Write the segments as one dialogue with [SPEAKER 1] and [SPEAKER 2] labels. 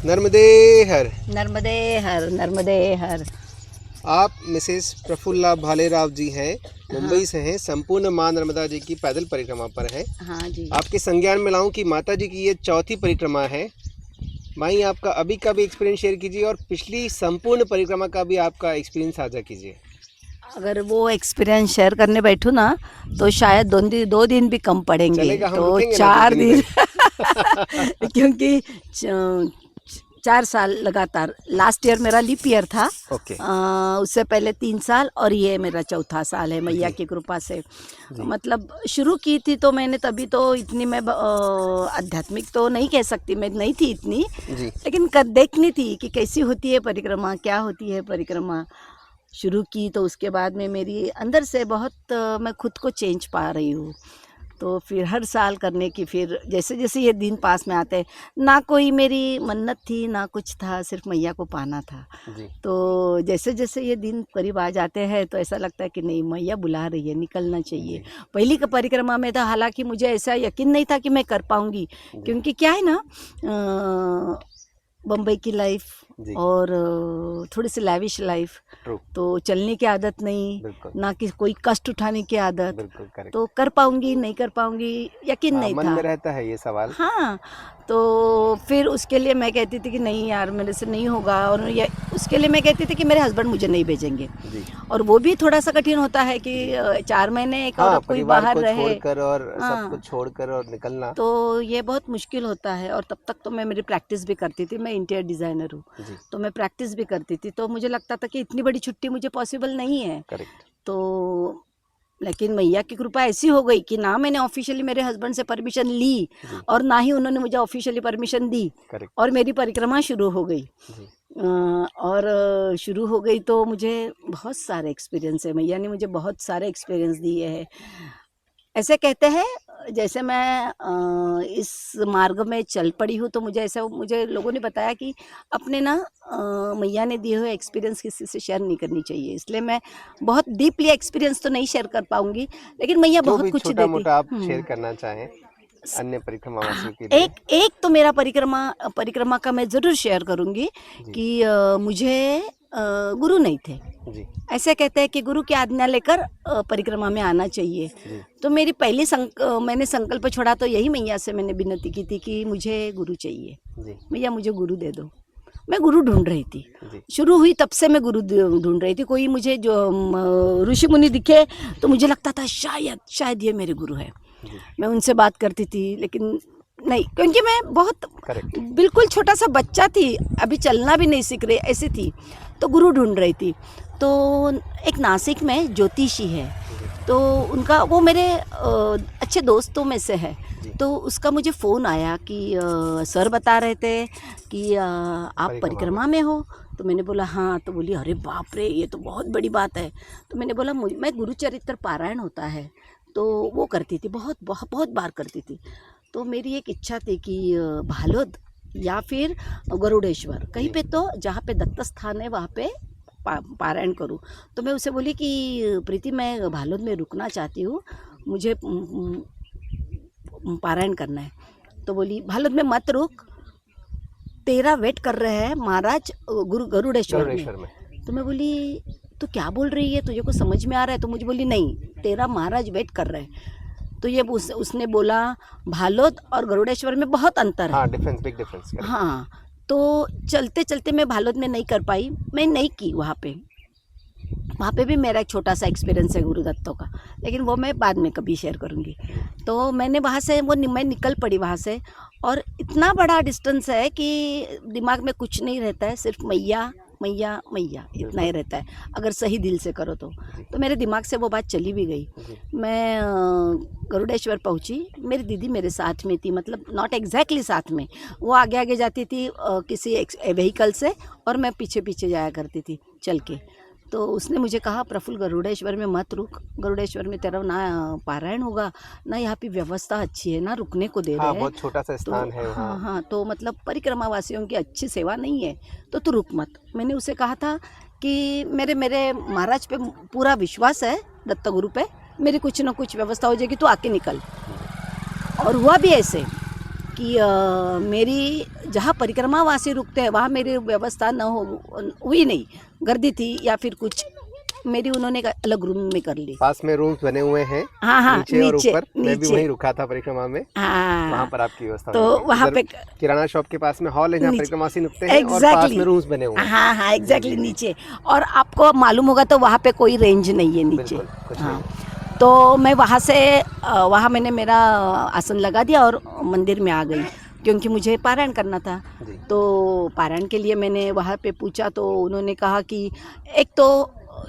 [SPEAKER 1] नर्मदे हर।
[SPEAKER 2] नर्मदे हर, नर्मदे हर।
[SPEAKER 1] आप मिसेस प्रफुल्ला भालेराव जी हैं, मुंबई से हैं, संपूर्ण माँ नर्मदा जी की पैदल परिक्रमा पर हैं।
[SPEAKER 2] हाँ जी।
[SPEAKER 1] आपके संज्ञान में लाऊं कि माता जी की ये चौथी परिक्रमा है। माई आपका अभी का भी एक्सपीरियंस शेयर कीजिए और पिछली संपूर्ण परिक्रमा का भी आपका एक्सपीरियंस साझा कीजिए।
[SPEAKER 2] अगर वो एक्सपीरियंस शेयर करने बैठूँ ना तो शायद दो दिन भी कम पड़ेंगे।
[SPEAKER 1] चलेगा, हम
[SPEAKER 2] तो
[SPEAKER 1] रुकेंगे ना
[SPEAKER 2] 4
[SPEAKER 1] 2 दिन
[SPEAKER 2] दिन क्योंकि 4 साल लगातार, लास्ट ईयर मेरा लीप ईयर था।
[SPEAKER 1] ओके।
[SPEAKER 2] उससे पहले 3 साल और ये मेरा चौथा साल है मैया की कृपा से। मतलब शुरू की थी तो मैंने तभी तो इतनी मैं आध्यात्मिक तो नहीं कह सकती, मैं नहीं थी इतनी
[SPEAKER 1] जी।
[SPEAKER 2] लेकिन देखनी थी कि कैसी होती है परिक्रमा, क्या होती है परिक्रमा। शुरू की तो उसके बाद में मेरी अंदर से बहुत मैं खुद को चेंज पा रही हूँ। तो फिर हर साल करने की, फिर जैसे जैसे ये दिन पास में आते, ना कोई मेरी मन्नत थी ना कुछ था, सिर्फ मैया को पाना था।
[SPEAKER 1] जी।
[SPEAKER 2] तो जैसे जैसे ये दिन करीब आ जाते हैं तो ऐसा लगता है कि नहीं, मैया बुला रही है, निकलना चाहिए। पहली का परिक्रमा में था, हालांकि मुझे ऐसा यकीन नहीं था कि मैं कर पाऊंगी, क्योंकि क्या है ना, बम्बई की लाइफ और थोड़ी सी लैविश लाइफ, तो चलने की आदत नहीं, ना कि कोई कष्ट उठाने की आदत, तो कर पाऊंगी नहीं कर पाऊंगी यकीन नहीं
[SPEAKER 1] मन
[SPEAKER 2] था।
[SPEAKER 1] में रहता है ये सवाल।
[SPEAKER 2] हाँ, तो फिर उसके लिए मैं कहती थी कि नहीं यार मेरे से नहीं होगा, और ये उसके लिए मैं कहती थी कि मेरे हस्बैंड मुझे नहीं भेजेंगे। और वो भी थोड़ा सा कठिन होता है कि 4 महीने एक औरत कोई बाहर रहे
[SPEAKER 1] छोड़कर और सब कुछ छोड़कर और निकलना,
[SPEAKER 2] तो ये बहुत मुश्किल होता है। और तब तक तो मैं मेरी प्रैक्टिस भी करती थी, मैं इंटीरियर डिज़ाइनर हूँ, तो मैं प्रैक्टिस भी करती थी, तो मुझे लगता था कि इतनी बड़ी छुट्टी मुझे पॉसिबल नहीं है। तो लेकिन मैया की कृपा ऐसी हो गई कि ना मैंने ऑफिशियली मेरे हस्बैंड से परमिशन ली और ना ही उन्होंने मुझे ऑफिशियली परमिशन दी, और मेरी परिक्रमा शुरू हो गई। और शुरू हो गई तो मुझे बहुत सारे एक्सपीरियंस है, मैया ने मुझे बहुत सारे एक्सपीरियंस दिए हैं। ऐसे कहते हैं जैसे मैं इस मार्ग में चल पड़ी हूँ, तो मुझे लोगों ने बताया कि अपने ना मैया ने दिए हुए एक्सपीरियंस किसी से शेयर नहीं करनी चाहिए, इसलिए मैं बहुत डीपली एक्सपीरियंस तो नहीं शेयर कर पाऊंगी, लेकिन मैया बहुत कुछ देती।
[SPEAKER 1] छोटा-मोटा आप शेयर करना चाहें अन्य परिक्रमावासियों के लिए।
[SPEAKER 2] एक तो मेरा परिक्रमा का मैं ज़रूर शेयर करूंगी कि मुझे गुरु नहीं थे। ऐसे कहते हैं कि गुरु की आज्ञा लेकर परिक्रमा में आना चाहिए। तो मेरी पहली मैंने संकल्प छोड़ा तो यही मैया से मैंने विनती की थी कि मुझे गुरु चाहिए, मैया मुझे गुरु दे दो। मैं गुरु ढूंढ रही थी, शुरू हुई तब से मैं गुरु ढूंढ रही थी। कोई मुझे जो ऋषि मुनि दिखे तो मुझे लगता था शायद ये मेरे गुरु है। मैं उनसे बात करती थी, लेकिन नहीं, क्योंकि मैं बहुत बिल्कुल छोटा सा बच्चा थी, अभी चलना भी नहीं सीख रही ऐसी थी, तो गुरु ढूंढ रही थी। तो एक नासिक में ज्योतिषी है, तो उनका वो मेरे अच्छे दोस्तों में से है, तो उसका मुझे फ़ोन आया कि सर बता रहे थे कि आप परिक्रमा में हो। तो मैंने बोला हाँ, तो बोली अरे बाप रे, ये तो बहुत बड़ी बात है। तो मैंने बोला मैं गुरुचरित्र पारायण होता है तो वो करती थी, बहुत बार करती थी। तो मेरी एक इच्छा थी कि भालोद या फिर गरुड़ेश्वर कहीं पे, तो जहाँ पे दत्त स्थान है वहाँ पे पारायण करूँ। तो मैं उसे बोली कि प्रीति मैं भालोद में रुकना चाहती हूँ, मुझे पारायण करना है। तो बोली भालोद में मत रुक, तेरा वेट कर रहे हैं महाराज गरुड़ेश्वर में। तो मैं बोली तो क्या बोल रही है, तुझे को समझ में आ रहा है? तो मुझे बोली नहीं, तेरा महाराज वेट कर रहे हैं। तो ये उसने बोला भालोद और गरुड़ेश्वर में बहुत अंतर है।
[SPEAKER 1] हाँ, बिग डिफरेंस।
[SPEAKER 2] हाँ, तो चलते चलते मैं भालोद में नहीं कर पाई, मैं नहीं की वहाँ पे भी मेरा एक छोटा सा एक्सपीरियंस है गुरुदत्तों का, लेकिन वो मैं बाद में कभी शेयर करूँगी। तो मैंने वहाँ से मैं निकल पड़ी वहाँ से, और इतना बड़ा डिस्टेंस है कि दिमाग में कुछ नहीं रहता है, सिर्फ मैया मैया मैया इतना ही रहता है, अगर सही दिल से करो तो मेरे दिमाग से वो बात चली भी गई। मैं गरुड़ेश्वर पहुंची, मेरी दीदी मेरे साथ में थी, मतलब नॉट एग्जैक्टली साथ में, वो आगे आगे जाती थी किसी व्हीकल से, और मैं पीछे पीछे जाया करती थी चल के। तो उसने मुझे कहा प्रफुल्ल गरुड़ेश्वर में मत रुक, गरुड़ेश्वर में तेरा ना पारायण होगा, ना यहाँ की व्यवस्था अच्छी है, ना रुकने को दे रहे हैं,
[SPEAKER 1] बहुत छोटा सा स्थान है।
[SPEAKER 2] हाँ, तो मतलब परिक्रमा वासियों की अच्छी सेवा नहीं है, तो तू रुक मत। मैंने उसे कहा था कि मेरे महाराज पे पूरा विश्वास है, दत्त गुरु पे, मेरी कुछ ना कुछ व्यवस्था हो जाएगी, तो आके निकल। और हुआ भी ऐसे, कि मेरी जहाँ परिक्रमावासी रुकते हैं वहाँ मेरी व्यवस्था न हुई नहीं, गर्दी थी या फिर कुछ, मेरी उन्होंने एक अलग रूम में कर ली।
[SPEAKER 1] पास में रूम्स बने हुए हैं,
[SPEAKER 2] हाँ,
[SPEAKER 1] नीचे और ऊपर। मैं भी
[SPEAKER 2] नीचे।
[SPEAKER 1] वहीं रुका था परिक्रमा में,
[SPEAKER 2] हाँ,
[SPEAKER 1] वहाँ पर आपकी व्यवस्था
[SPEAKER 2] तो
[SPEAKER 1] बनी हुई।
[SPEAKER 2] वहाँ
[SPEAKER 1] इधर
[SPEAKER 2] पे
[SPEAKER 1] किराना शॉप के पास में हॉल है जहाँ
[SPEAKER 2] नीचे।
[SPEAKER 1] परिक्रमासी रुकते हैं, और पास में रूम्स बने हुए हैं।
[SPEAKER 2] हाँ हाँ एग्जैक्टली नीचे। और आपको मालूम होगा तो वहाँ पे कोई रेंज नहीं है नीचे।
[SPEAKER 1] बिल्कुल, कुछ
[SPEAKER 2] हाँ,
[SPEAKER 1] नहीं।
[SPEAKER 2] तो मैं वहाँ मैंने मेरा आसन लगा दिया और मंदिर में आ गई, क्योंकि मुझे पारायण करना था।
[SPEAKER 1] जी।
[SPEAKER 2] तो पारायण के लिए मैंने वहाँ पे पूछा, तो उन्होंने कहा कि एक तो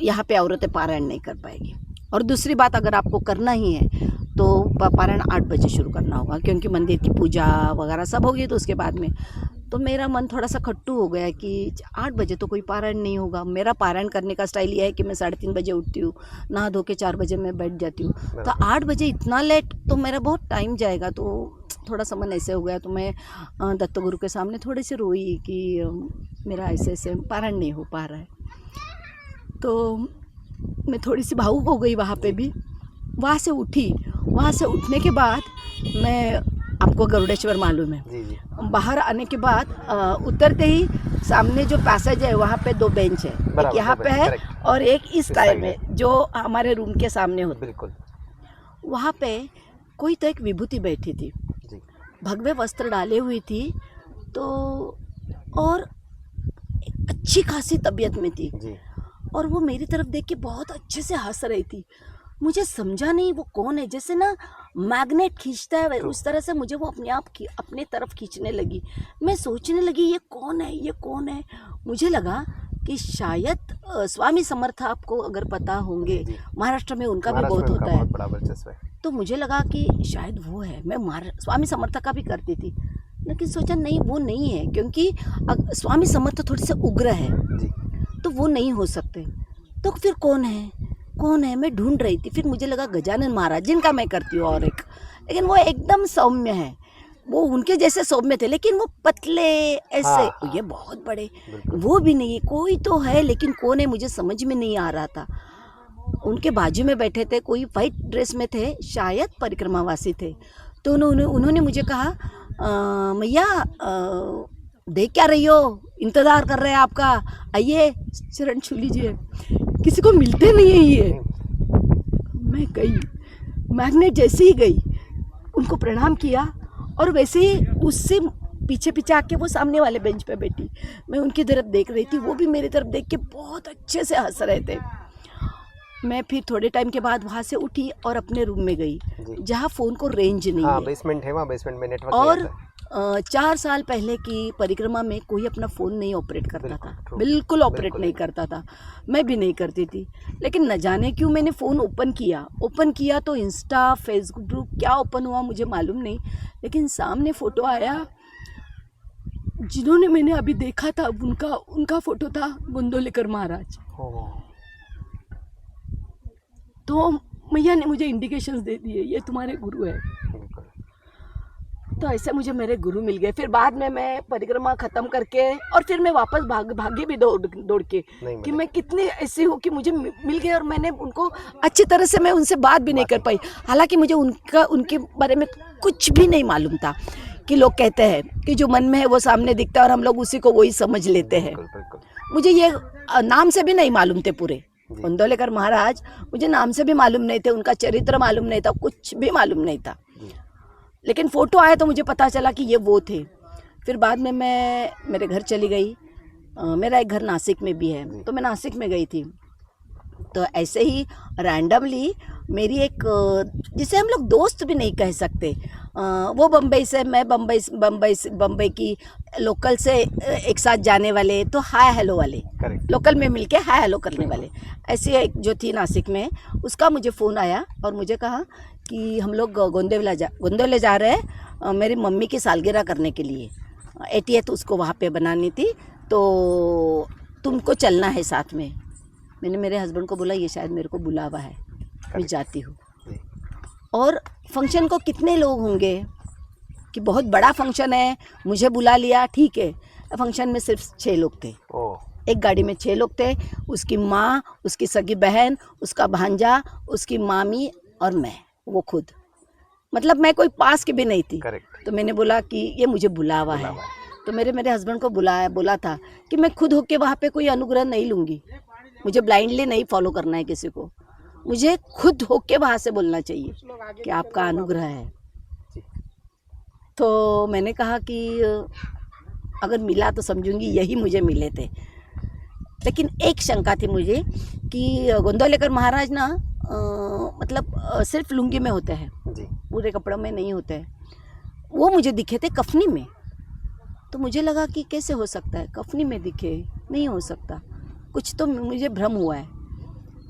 [SPEAKER 2] यहाँ पे औरतें पारायण नहीं कर पाएगी, और दूसरी बात, अगर आपको करना ही है तो पारायण 8 बजे शुरू करना होगा, क्योंकि मंदिर की पूजा वगैरह सब होगी तो उसके बाद में। तो मेरा मन थोड़ा सा खट्टू हो गया कि 8 बजे तो कोई पारायण नहीं होगा। मेरा पारायण करने का स्टाइल ये है कि मैं 3:30 बजे उठती हूँ, नहा धो के 4 बजे मैं बैठ जाती हूँ। तो 8 बजे इतना लेट तो मेरा बहुत टाइम जाएगा, तो थोड़ा सा मन ऐसे हो गया। तो मैं दत्त गुरु के सामने थोड़ी सी रोई कि मेरा ऐसे ऐसे पारायण नहीं हो पा रहा है। तो मैं थोड़ी सी भावुक हो गई वहाँ पे भी। वहाँ से उठी, वहाँ से उठने के बाद मैं, आपको गरुड़ेश्वर मालूम है,
[SPEAKER 1] जी जी।
[SPEAKER 2] बाहर आने के बाद उतरते ही सामने जो पैसेज है वहाँ पे 2 बेंच है, एक यहाँ पे है और एक इस साइड में जो हमारे रूम के सामने होती।
[SPEAKER 1] बिल्कुल।
[SPEAKER 2] वहाँ पे कोई तो एक विभूति बैठी थी,
[SPEAKER 1] जी।
[SPEAKER 2] भगवे वस्त्र डाले हुई थी, तो और अच्छी खासी तबीयत में थी,
[SPEAKER 1] जी।
[SPEAKER 2] और वो मेरी तरफ देख के बहुत अच्छे से हंस रही थी। मुझे समझा नहीं वो कौन है, जैसे ना मैग्नेट खींचता है उस तरह से मुझे वो अपने आप अपने तरफ खींचने लगी। मैं सोचने लगी ये कौन है, ये कौन है। मुझे लगा कि शायद स्वामी समर्थ, आपको अगर पता होंगे, महाराष्ट्र में उनका भी बहुत होता है,
[SPEAKER 1] बड़ा वर्चस्व है।
[SPEAKER 2] तो मुझे लगा कि शायद वो है। मैं स्वामी समर्थ का भी करती थी, लेकिन सोचा नहीं वो नहीं है, क्योंकि स्वामी समर्थ थोड़े से उग्र है
[SPEAKER 1] जी।
[SPEAKER 2] तो वो नहीं हो सकते। तो फिर कौन है, कौन है, मैं ढूंढ रही थी। फिर मुझे लगा गजानन महाराज, जिनका मैं करती हूँ, और एक, लेकिन वो एकदम सौम्य है, वो उनके जैसे सौम्य थे, लेकिन वो पतले ऐसे।
[SPEAKER 1] हाँ।
[SPEAKER 2] ये बहुत बड़े, वो भी नहीं, कोई तो है लेकिन कौन है मुझे समझ में नहीं आ रहा था। उनके बाजू में बैठे थे, कोई वाइट ड्रेस में थे, शायद परिक्रमावासी थे। तो उन्होंने मुझे कहा, मैया देख क्या रही हो, इंतज़ार कर रहे हैं आपका, आइए चरण छू लीजिए। किसी को मिलते नहीं है ये। मैं गई, मैग्नेट जैसे ही गई, उनको प्रणाम किया, और वैसे ही उससे पीछे पीछे आके वो सामने वाले बेंच पे बैठी। मैं उनकी तरफ देख रही थी, वो भी मेरी तरफ देख के बहुत अच्छे से हंस रहे थे। मैं फिर थोड़े टाइम के बाद वहाँ से उठी और अपने रूम में गई, जहाँ फ़ोन को रेंज नहीं है।
[SPEAKER 1] बेसमेंट है, वहाँ बेसमेंट में नेटवर्क
[SPEAKER 2] और
[SPEAKER 1] नहीं आता।
[SPEAKER 2] 4 साल पहले की परिक्रमा में कोई अपना फ़ोन नहीं ऑपरेट करता था, बिल्कुल ऑपरेट नहीं करता था, मैं भी नहीं करती थी। लेकिन न जाने क्यों मैंने फ़ोन ओपन किया तो इंस्टा, फेसबुक क्या ओपन हुआ मुझे मालूम नहीं, लेकिन सामने फ़ोटो आया, जिन्होंने मैंने अभी देखा था उनका फ़ोटो था गोंदवलेकर महाराज। तो मैया ने मुझे इंडिकेशंस दे दिए, ये तुम्हारे गुरु है। तो ऐसे मुझे मेरे गुरु मिल गए। फिर बाद में मैं परिक्रमा ख़त्म करके, और फिर मैं वापस भागी भी दौड़ के कि मैं कितनी ऐसी हूँ कि मुझे मिल गए, और मैंने उनको अच्छी तरह से, मैं उनसे बात भी नहीं कर पाई। हालांकि मुझे उनके बारे में कुछ भी नहीं मालूम था, कि लोग कहते हैं कि जो मन में है वो सामने दिखता है, और हम लोग उसी को वही समझ लेते हैं। मुझे ये नाम से भी नहीं मालूम थे पूरे गोंदवलेकर महाराज, मुझे नाम से भी मालूम नहीं थे, उनका चरित्र मालूम नहीं था, कुछ भी मालूम नहीं था। लेकिन फ़ोटो आया तो मुझे पता चला कि ये वो थे। फिर बाद में मैं मेरे घर चली गई। मेरा एक घर नासिक में भी है, तो मैं नासिक में गई थी। तो ऐसे ही रैंडमली मेरी एक, जिसे हम लोग दोस्त भी नहीं कह सकते, वो बम्बई से, मैं बम्बई की लोकल से एक साथ जाने वाले, तो हाय हेलो वाले, लोकल में मिलके हाय हेलो करने वाले, ऐसी एक जो थी नासिक में, उसका मुझे फ़ोन आया और मुझे कहा कि हम लोग गोंदवले जा रहे हैं, मेरी मम्मी की सालगिरह करने के लिए, 80th उसको वहाँ पे बनानी थी, तो तुमको चलना है साथ में। मैंने मेरे हस्बैंड को बोला ये शायद मेरे को बुलावा है, मैं जाती हूँ। और फंक्शन को कितने लोग होंगे, कि बहुत बड़ा फंक्शन है, मुझे बुला लिया, ठीक है। फंक्शन में सिर्फ 6 लोग थे, एक गाड़ी में 6 लोग थे, उसकी माँ, उसकी सगी बहन, उसका भांजा, उसकी मामी और मैं, वो खुद, मतलब मैं कोई पास की भी नहीं थी। तो मैंने बोला कि ये मुझे बुलावा है। तो मेरे हस्बैंड को बोला था कि मैं खुद होके वहाँ पे कोई अनुग्रह नहीं लूँगी, मुझे ब्लाइंडली नहीं फॉलो करना है किसी को, मुझे खुद होके वहाँ से बोलना चाहिए कि आपका अनुग्रह है। तो मैंने कहा कि अगर मिला तो समझूंगी यही मुझे मिले थे। लेकिन एक शंका थी मुझे कि गोंदवलेकर महाराज ना मतलब सिर्फ लुंगी में होते हैं, पूरे कपड़ों में नहीं होते हैं। वो मुझे दिखे थे कफनी में, तो मुझे लगा कि कैसे हो सकता है कफनी में दिखे, नहीं हो सकता, कुछ तो मुझे भ्रम हुआ है।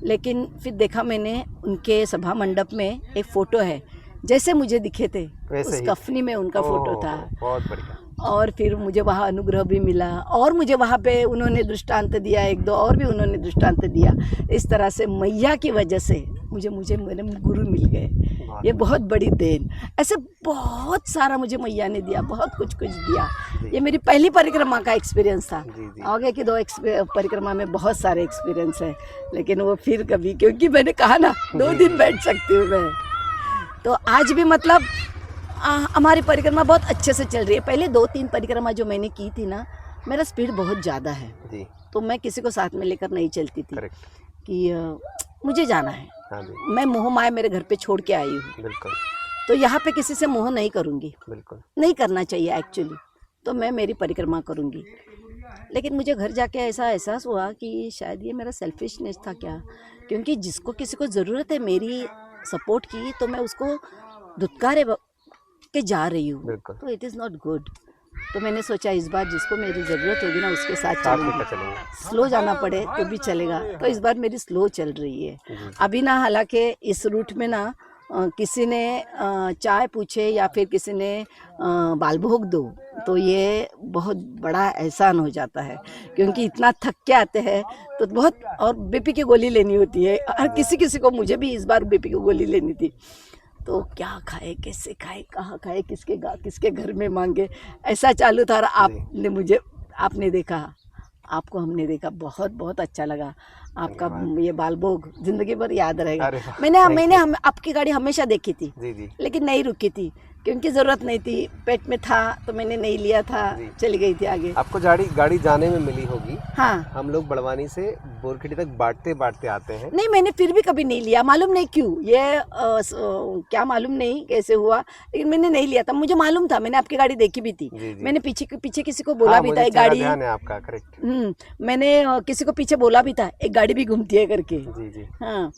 [SPEAKER 2] लेकिन फिर देखा मैंने उनके सभा मंडप में एक फ़ोटो है, जैसे मुझे दिखे थे उस कफनी में उनका फ़ोटो था।
[SPEAKER 1] बहुत बढ़िया।
[SPEAKER 2] और फिर मुझे वहाँ अनुग्रह भी मिला, और मुझे वहाँ पे उन्होंने दृष्टांत दिया, एक दो और भी उन्होंने दृष्टांत दिया। इस तरह से मैया की वजह से मुझे मेरे गुरु मिल गए, ये बहुत बड़ी देन। ऐसे बहुत सारा मुझे मैया ने दिया, बहुत कुछ दिया। ये मेरी पहली परिक्रमा का एक्सपीरियंस था। आगे की 2 परिक्रमा में बहुत सारे एक्सपीरियंस है, लेकिन वो फिर कभी, क्योंकि मैंने कहा ना 2 दिन बैठ सकती हूँ मैं। तो आज भी मतलब हमारी परिक्रमा बहुत अच्छे से चल रही है। पहले 2-3 परिक्रमा जो मैंने की थी ना, मेरा स्पीड बहुत ज़्यादा है, तो मैं किसी को साथ में लेकर नहीं चलती थी कि मुझे जाना है। मैं मोह माया मेरे घर पे छोड़ के आई हूँ, तो यहाँ पे किसी से मोह नहीं करूँगी, नहीं करना चाहिए एक्चुअली, तो मैं मेरी परिक्रमा करूँगी। लेकिन मुझे घर जाके ऐसा एहसास हुआ कि शायद ये मेरा सेल्फिशनेस था क्या, क्योंकि जिसको किसी को ज़रूरत है मेरी सपोर्ट की, तो मैं उसको धुतकारे के जा रही हूँ, तो इट इज़ नॉट गुड। तो मैंने सोचा इस बार जिसको मेरी ज़रूरत होगी ना उसके साथ चलूँगी, स्लो जाना पड़े तो भी चलेगा। तो इस बार मेरी स्लो चल रही है अभी ना। हालांकि इस रूट में ना किसी ने चाय पूछे या फिर किसी ने बाल भोग दो, तो ये बहुत बड़ा एहसान हो जाता है, क्योंकि इतना थक के आते हैं तो बहुत, और बीपी की गोली लेनी होती है हर किसी को। मुझे भी इस बार बीपी की गोली लेनी थी, तो क्या खाए, कैसे खाए, कहाँ खाए, किसके घर में मांगे, ऐसा चालू था। और आपने देखा, आपको हमने देखा, बहुत बहुत अच्छा लगा आपका ये बाल भोग, जिंदगी भर याद रहेगा। मैंने आपकी गाड़ी हमेशा देखी थी, लेकिन नहीं रुकी थी क्योंकि ज़रूरत नहीं थी, पेट में था तो मैंने नहीं लिया था, चली गई थी आगे।
[SPEAKER 1] आपको गाड़ी जाने में मिली होगी।
[SPEAKER 2] हाँ,
[SPEAKER 1] हम लोग बड़वानी से बोरखेड़ी तक बांटते आते हैं।
[SPEAKER 2] नहीं, मैंने फिर भी कभी नहीं लिया, मालूम नहीं क्यों, ये क्या मालूम नहीं कैसे हुआ, लेकिन मैंने नहीं लिया था। मुझे मालूम था, मैंने आपकी गाड़ी देखी भी थी। मैंने पीछे किसी को बोला भी था, एक गाड़ी
[SPEAKER 1] आपका करेक्ट।
[SPEAKER 2] मैंने किसी को पीछे बोला भी था, एक गाड़ी भी घूमती है करके। हाँ,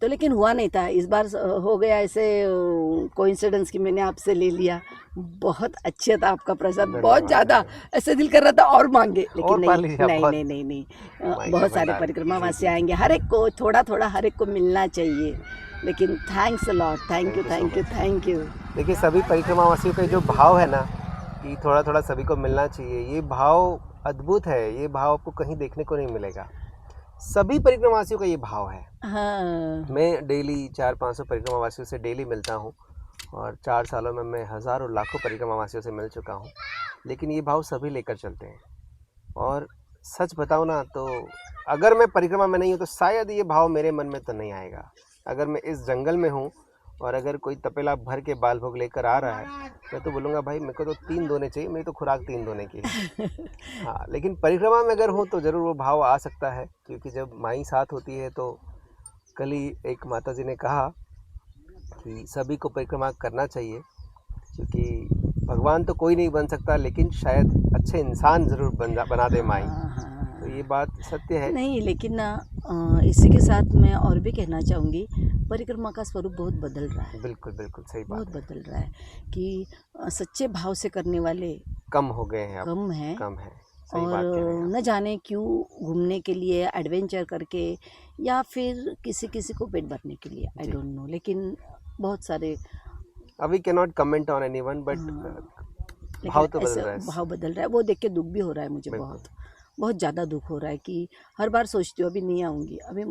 [SPEAKER 2] तो लेकिन हुआ नहीं था। इस बार हो गया ऐसे कोइंसिडेंस कि मैंने आपसे ले लिया। बहुत अच्छा था आपका प्रसाद, बहुत ज़्यादा, ऐसे दिल कर रहा था और मांगे, लेकिन नहीं। बहुत सारे परिक्रमा वासी आएंगे, हर एक को थोड़ा हर एक को मिलना चाहिए। लेकिन thanks a lot, thank you.
[SPEAKER 1] देखिए, सभी परिक्रमा वासियों का जो भाव है ना कि थोड़ा सभी को मिलना चाहिए, ये भाव अद्भुत है। ये भाव आपको कहीं देखने को नहीं मिलेगा। सभी परिक्रमावासियों का ये भाव है।
[SPEAKER 2] हाँ।
[SPEAKER 1] मैं डेली 400-500 परिक्रमावासियों से डेली मिलता हूँ, और 4 सालों में मैं हज़ारों लाखों परिक्रमावासियों से मिल चुका हूँ, लेकिन ये भाव सभी लेकर चलते हैं। और सच बताऊँ ना, तो अगर मैं परिक्रमा में नहीं हूँ तो शायद ये भाव मेरे मन में तो नहीं आएगा। अगर मैं इस जंगल में हूँ और अगर कोई तपेला भर के बाल भोग लेकर आ रहा है, मैं तो बोलूँगा भाई मेरे को तो 3 दोने चाहिए, मेरी तो खुराक 3 दोने की है। हाँ, लेकिन परिक्रमा में अगर हूँ तो ज़रूर वो भाव आ सकता है, क्योंकि जब माई साथ होती है तो कल ही एक माता जी ने कहा कि सभी को परिक्रमा करना चाहिए, क्योंकि भगवान तो कोई नहीं बन सकता, लेकिन शायद अच्छे इंसान ज़रूर बना दे माई। तो ये बात सत्य है।
[SPEAKER 2] नहीं, लेकिन ना इसी के साथ मैं और भी कहना चाहूँगी, परिक्रमा का स्वरूप बहुत बदल रहा है।
[SPEAKER 1] बिल्कुल सही बात,
[SPEAKER 2] बहुत बदल रहा है कि सच्चे भाव से करने वाले
[SPEAKER 1] कम हो गए हैं,
[SPEAKER 2] कम है। और न जाने क्यों, घूमने के लिए, एडवेंचर करके, या फिर किसी को पेट भरने के लिए, आई डोंट नो। लेकिन बहुत सारे,
[SPEAKER 1] अभी can not comment on anyone, but भाव तो बदल रहा है।
[SPEAKER 2] भाव बदल रहा है, वो देख के दुख भी हो रहा है मुझे, बहुत ज़्यादा दुख हो रहा है कि हर बार सोचती हूँ अभी नहीं आऊँगी, अभी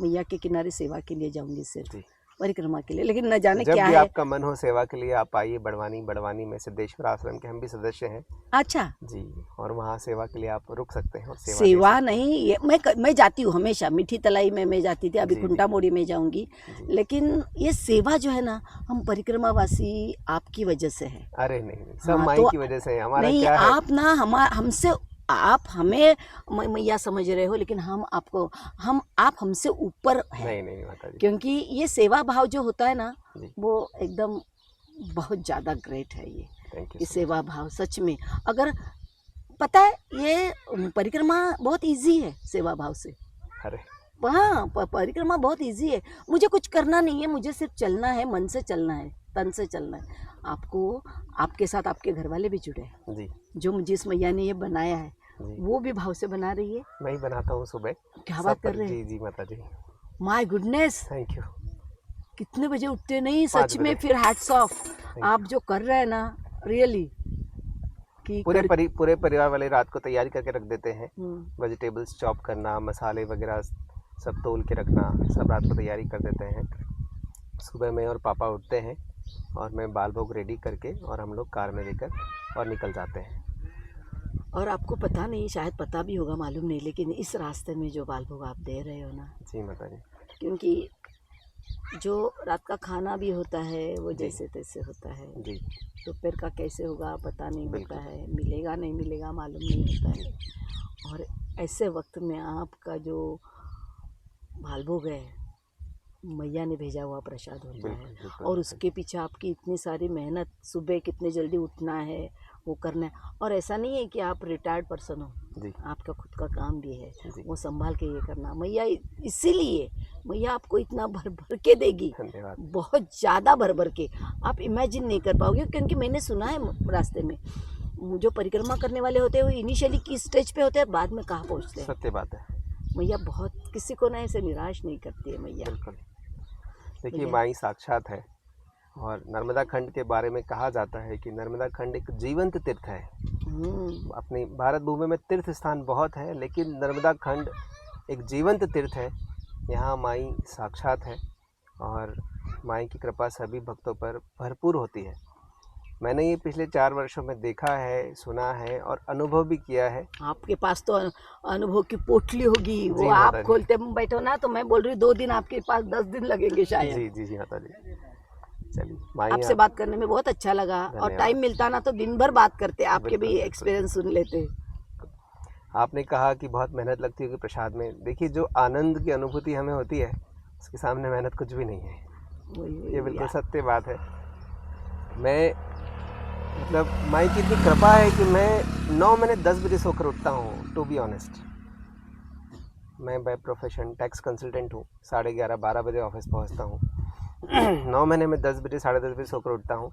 [SPEAKER 2] मैया के किनारे सेवा के लिए जाऊँगी सिर्फ, परिक्रमा के लिए, लेकिन न जाने
[SPEAKER 1] जब
[SPEAKER 2] क्या
[SPEAKER 1] भी
[SPEAKER 2] है।
[SPEAKER 1] आपका मन हो सेवा के लिए आप आइए बड़वानी में सिद्धेश्वर आश्रम के हम भी सदस्य हैं
[SPEAKER 2] अच्छा,
[SPEAKER 1] जी, और वहाँ सेवा के लिए आप रुक सकते हैं और सेवा ले
[SPEAKER 2] सेवा
[SPEAKER 1] सकते हैं।
[SPEAKER 2] नहीं, ये मैं जाती हूँ हमेशा, मीठी तलाई में मैं जाती थी, अभी
[SPEAKER 1] जी जी
[SPEAKER 2] खुंटा मोड़ी में जाऊंगी,
[SPEAKER 1] जी।
[SPEAKER 2] लेकिन ये सेवा जो है ना, हम परिक्रमावासी आपकी वजह से है।
[SPEAKER 1] अरे नहीं, सब
[SPEAKER 2] हाँ
[SPEAKER 1] माई
[SPEAKER 2] तो
[SPEAKER 1] की वजह से है। हमारा
[SPEAKER 2] नहीं,
[SPEAKER 1] क्या है,
[SPEAKER 2] आप ना हमसे, आप हमें मैया समझ रहे हो, लेकिन आप हमसे ऊपर है,
[SPEAKER 1] नहीं माता जी
[SPEAKER 2] क्योंकि ये सेवा भाव जो होता है ना,
[SPEAKER 1] जी।
[SPEAKER 2] वो एकदम बहुत ज़्यादा ग्रेट है ये
[SPEAKER 1] थैंक यू
[SPEAKER 2] ये
[SPEAKER 1] सो
[SPEAKER 2] सेवा भाव सच में। अगर पता है, ये परिक्रमा बहुत इजी है सेवा भाव से।
[SPEAKER 1] मच। अरे
[SPEAKER 2] हाँ, परिक्रमा बहुत इजी है, मुझे कुछ करना नहीं है, मुझे सिर्फ चलना है, मन से चलना है, तन से चलना है। आपको, आपके साथ आपके घर वाले भी जुड़े हैं,
[SPEAKER 1] जी
[SPEAKER 2] जो जिस मैया ने ये बनाया है
[SPEAKER 1] जी।
[SPEAKER 2] वो भी भाव से बना रही है।
[SPEAKER 1] मैं ही बनाता हूँ सुबह।
[SPEAKER 2] क्या
[SPEAKER 1] सब
[SPEAKER 2] बात कर
[SPEAKER 1] पर
[SPEAKER 2] रहे
[SPEAKER 1] जी
[SPEAKER 2] हैं,
[SPEAKER 1] जी माता जी।
[SPEAKER 2] My goodness,
[SPEAKER 1] thank you.
[SPEAKER 2] कितने बजे उठते नहीं
[SPEAKER 1] 5
[SPEAKER 2] सच में,
[SPEAKER 1] बजे।
[SPEAKER 2] फिर हैट्स ऑफ,
[SPEAKER 1] Thank
[SPEAKER 2] आप जो कर रहे हैं ना, रियली कि कर।
[SPEAKER 1] पूरे परिवार वाले रात को तैयारी करके रख देते हैं।
[SPEAKER 2] हम्म,
[SPEAKER 1] वेजिटेबल्स चॉप करना, मसाले वगैरह सब तोल के रखना, सब रात को तैयारी कर देते हैं। सुबह मैं और पापा उठते हैं और मैं बाल भोग रेडी करके और हम लोग कार में लेकर और निकल जाते हैं।
[SPEAKER 2] और आपको पता नहीं, शायद पता भी होगा, मालूम नहीं, लेकिन इस रास्ते में जो बाल भोग आप दे रहे हो ना,
[SPEAKER 1] जी माता जी
[SPEAKER 2] क्योंकि जो रात का खाना भी होता है वो
[SPEAKER 1] जी
[SPEAKER 2] जैसे तैसे होता है,
[SPEAKER 1] जी।
[SPEAKER 2] दोपहर का कैसे होगा पता नहीं होता
[SPEAKER 1] बिल्कुल।
[SPEAKER 2] है, मिलेगा नहीं मिलेगा मालूम नहीं होता है। और ऐसे वक्त में आपका जो बाल भोग है, मैया ने भेजा हुआ प्रसाद होता
[SPEAKER 1] बिल्कुल
[SPEAKER 2] है,
[SPEAKER 1] बिल्कुल
[SPEAKER 2] और
[SPEAKER 1] माता
[SPEAKER 2] उसके पीछे आपकी इतनी सारी मेहनत, सुबह कितने जल्दी उठना है, वो करना है। और ऐसा नहीं है कि आप रिटायर्ड पर्सन हो,
[SPEAKER 1] जी
[SPEAKER 2] आपका खुद का काम भी है,
[SPEAKER 1] जी।
[SPEAKER 2] वो संभाल के ये करना। मैया इसीलिए मैया आपको इतना भर भर के देगी,
[SPEAKER 1] धन्यवाद।
[SPEAKER 2] बहुत ज़्यादा भर भर के, आप इमेजिन नहीं कर पाओगे। क्योंकि मैंने सुना है रास्ते में जो परिक्रमा करने वाले होते हैं वो इनिशियली किस स्टेज पे होते हैं, बाद में कहाँ पहुँचते हैं।
[SPEAKER 1] सत्य बात है।
[SPEAKER 2] मैया बहुत किसी को ना ऐसे निराश नहीं करती है मैया।
[SPEAKER 1] बिल्कुल। देखिए
[SPEAKER 2] मैया
[SPEAKER 1] माई साक्षात है। और नर्मदा खंड के बारे में कहा जाता है कि नर्मदा खंड एक जीवंत तीर्थ है। अपनी भारत भूमि में तीर्थ स्थान बहुत है, लेकिन नर्मदा खंड एक जीवंत तीर्थ है। यहाँ माई साक्षात है और माई की कृपा सभी भक्तों पर भरपूर होती है। मैंने ये पिछले 4 वर्षों में देखा है, सुना है और अनुभव भी किया है।
[SPEAKER 2] आपके पास तो अनुभव की पोटली होगी, वो
[SPEAKER 1] जी
[SPEAKER 2] आप
[SPEAKER 1] माता जी।
[SPEAKER 2] खोलते बैठो ना, तो मैं बोल रही हूँ 2 दिन आपके पास, 10 दिन लगेंगे शायद।
[SPEAKER 1] जी जी जी माता जी। चलिए माई
[SPEAKER 2] आपसे
[SPEAKER 1] आप
[SPEAKER 2] बात करने में बहुत अच्छा लगा, और
[SPEAKER 1] धन्यवाद।
[SPEAKER 2] टाइम मिलता ना तो दिन भर बात करते, आपके
[SPEAKER 1] बिल्कुल
[SPEAKER 2] भी
[SPEAKER 1] बिल्कुल।
[SPEAKER 2] एक्सपीरियंस सुन लेते।
[SPEAKER 1] आपने कहा कि बहुत मेहनत लगती होगी प्रसाद में। देखिए जो आनंद की अनुभूति हमें होती है उसके सामने मेहनत कुछ भी नहीं है। ये बिल्कुल सत्य बात है। मैं मतलब माई की इतनी कृपा है कि मैं 9 महीने 10 बजे सोकर उठता हूँ, टू बी ऑनेस्ट। मैं बाय प्रोफेशन टैक्स कंसल्टेंट हूँ। 11:30-12 बजे ऑफिस पहुँचता हूँ। 9 महीने में 10 बजे 10:30 बजे सोकर उठता हूँ।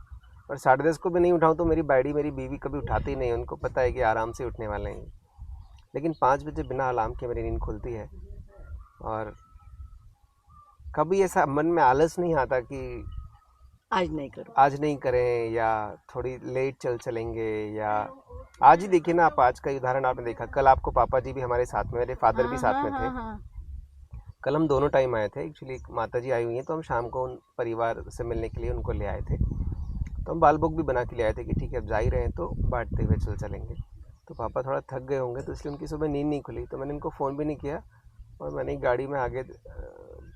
[SPEAKER 1] और 10:30 को भी नहीं उठाऊँ तो मेरी बीवी कभी उठाती ही नहीं। उनको पता है कि आराम से उठने वाले हैं। लेकिन 5 बजे बिना अलार्म के मेरी नींद खुलती है। और कभी ऐसा मन में आलस नहीं आता कि
[SPEAKER 2] आज नहीं करो,
[SPEAKER 1] आज नहीं करें या थोड़ी लेट चलेंगे। या आज ही देखिए ना आप, आज का उदाहरण आपने देखा। कल आपको पापा जी भी हमारे साथ में, मेरे फादर भी साथ में थे। कल हम दोनों टाइम आए थे। एक्चुअली माता जी आई हुई हैं तो हम शाम को उन परिवार से मिलने के लिए उनको ले आए थे। तो हम बाल भोग भी बना के ले आए थे कि ठीक है अब जा ही रहे हैं तो बांटते हुए चलेंगे। तो पापा थोड़ा थक गए होंगे तो इसलिए उनकी सुबह नींद नहीं खुली। तो मैंने उनको फ़ोन भी नहीं किया और मैंने गाड़ी में आगे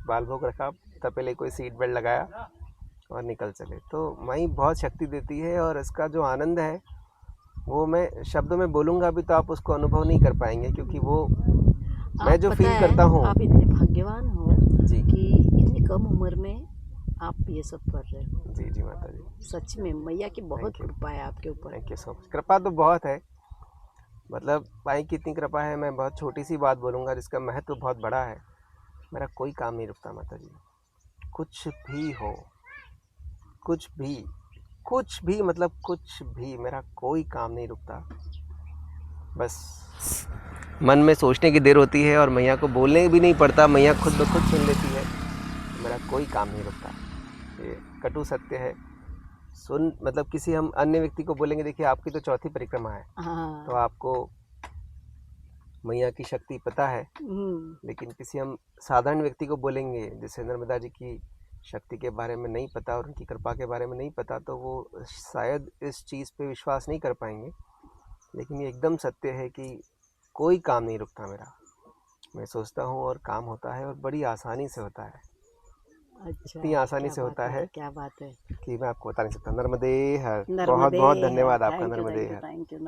[SPEAKER 1] बाल भोग रखा, तपेले कोई सीट बेल्ट लगाया और निकल चले। तो माई बहुत शक्ति देती है और इसका जो आनंद है वो मैं शब्दों में बोलूँगा भी तो आप उसको अनुभव नहीं कर पाएंगे, क्योंकि वो मैं जो फील करता हूँ।
[SPEAKER 2] आप इतने भाग्यवान हो
[SPEAKER 1] जी
[SPEAKER 2] कि इतनी कम उम्र में आप ये सब कर रहे हो।
[SPEAKER 1] जी जी माता जी।
[SPEAKER 2] सच में मैया की बहुत
[SPEAKER 1] Thank you.
[SPEAKER 2] कृपा है आपके ऊपर।
[SPEAKER 1] Thank you so much. कृपा तो बहुत है, मतलब माई की इतनी कृपा है। मैं बहुत छोटी सी बात बोलूँगा जिसका महत्व बहुत बड़ा है। मेरा कोई काम नहीं रुकता माता जी। कुछ भी हो, कुछ भी मतलब कुछ भी, मेरा कोई काम नहीं रुकता। बस मन में सोचने की देर होती है और मैया को बोलने भी नहीं पड़ता, मैया खुद ब खुद सुन लेती है। मेरा कोई काम नहीं रुकता। ये कटु सत्य है। मतलब किसी हम अन्य व्यक्ति को बोलेंगे देखिए आपकी तो चौथी परिक्रमा है, तो आपको मैया की शक्ति पता है। लेकिन किसी हम साधारण व्यक्ति को बोलेंगे, जैसे नर्मदा जी की शक्ति के बारे में नहीं पता और उनकी कृपा के बारे में नहीं पता तो वो शायद इस चीज़ पे विश्वास नहीं कर पाएंगे। लेकिन ये एकदम सत्य है कि कोई काम नहीं रुकता मेरा। मैं सोचता हूँ और काम होता है और बड़ी आसानी से होता है।
[SPEAKER 2] अच्छा,
[SPEAKER 1] इतनी आसानी से होता है
[SPEAKER 2] क्या बात है।
[SPEAKER 1] कि मैं आपको बता नहीं सकता। नर्मदे हर। बहुत
[SPEAKER 2] नर्मदे
[SPEAKER 1] बहुत
[SPEAKER 2] हर।
[SPEAKER 1] धन्यवाद आपका।
[SPEAKER 2] Thank you,
[SPEAKER 1] Narmade
[SPEAKER 2] thank you,
[SPEAKER 1] her.
[SPEAKER 2] Thank you.